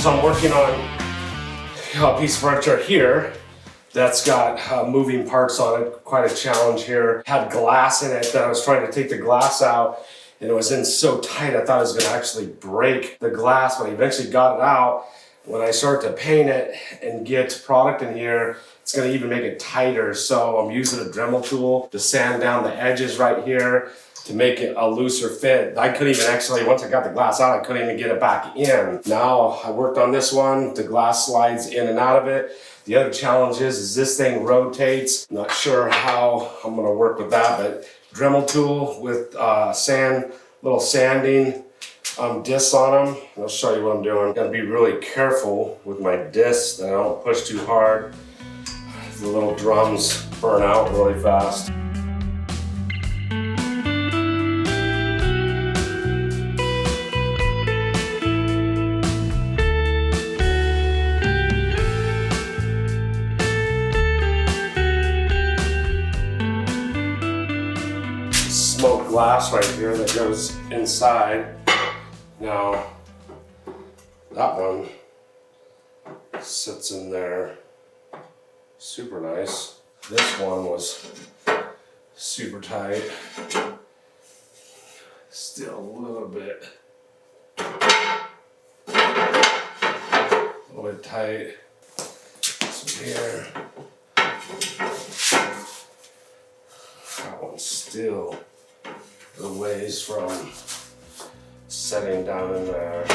So I'm working on a piece of furniture here that's got moving parts on it. Quite a challenge here. Had glass in it that I was trying to take the glass out, and it was in so tight I thought it was going to actually break the glass, but I eventually got it out. When I start to paint it and get product in here, it's going to even make it tighter. So I'm using a Dremel tool to sand down the edges right here to make it a looser fit. I couldn't even actually, once I got the glass out, I couldn't even get it back in. Now I worked on this one, the glass slides in and out of it. The other challenge is this thing rotates. Not sure how I'm gonna work with that, but Dremel tool with little sanding discs on them. I'll show you what I'm doing. Gotta be really careful with my discs that I don't push too hard. The little drums burn out really fast. Smoked glass right here that goes inside. Now, that one sits in there. Super nice. This one was super tight. Still a little bit tight. This one here. That one's still a ways from setting down in there.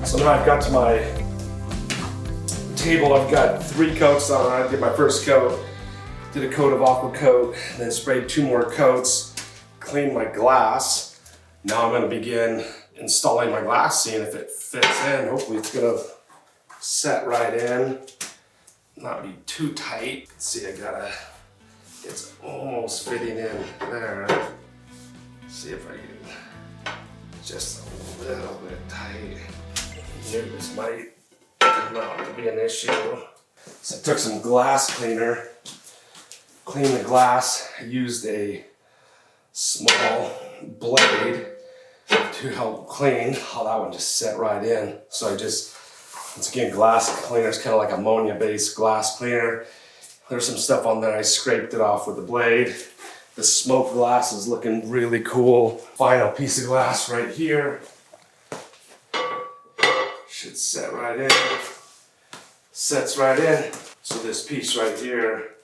So now I've got to my table, I've got 3 coats on. I did my first coat, did a coat of aqua coat, then sprayed 2 more coats, cleaned my glass. Now I'm gonna begin installing my glass, seeing if it fits in. Hopefully it's gonna set right in, not be too tight. See, it's almost fitting in there. See if I can, just a little bit tight. Knew this might turn out to be an issue. So I took some glass cleaner, cleaned the glass. I used a small blade to help clean. Oh, that one just set right in. So I just, once again, glass cleaner is kind of like ammonia-based glass cleaner. There's some stuff on there. I scraped it off with the blade. The smoked glass is looking really cool. Final piece of glass right here. Should set right in. Sets right in. So this piece right here,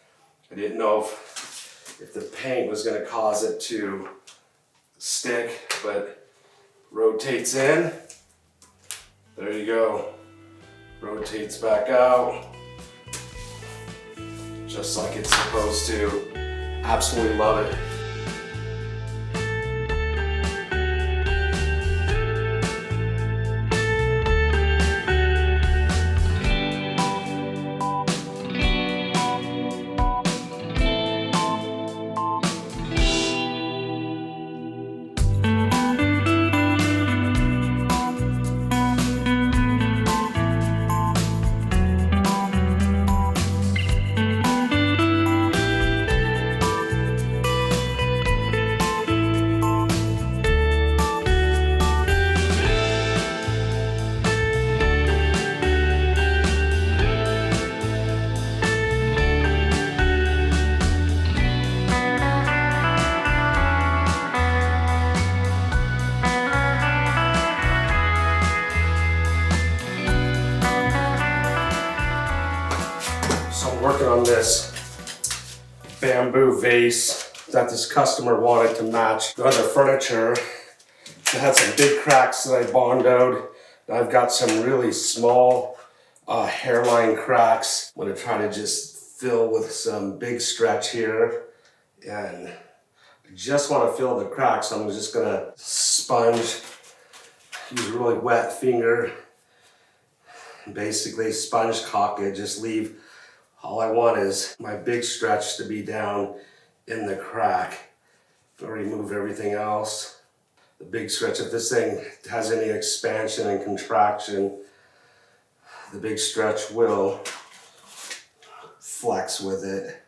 I didn't know if the paint was going to cause it to stick, but rotates in. There you go. Rotates back out. Just like it's supposed to. Absolutely love it. on this bamboo vase that this customer wanted to match the other furniture. It had some big cracks that I bondoed. I've got some really small hairline cracks. I'm gonna try to just fill with some big stretch here. And I just wanna fill the cracks, so I'm just gonna sponge, use a really wet finger, basically sponge caulk it, just leave. All I want is my big stretch to be down in the crack. I'll remove everything else. The big stretch, if this thing has any expansion and contraction, the big stretch will flex with it.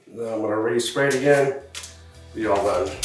Now I'm gonna respray it again, be all done.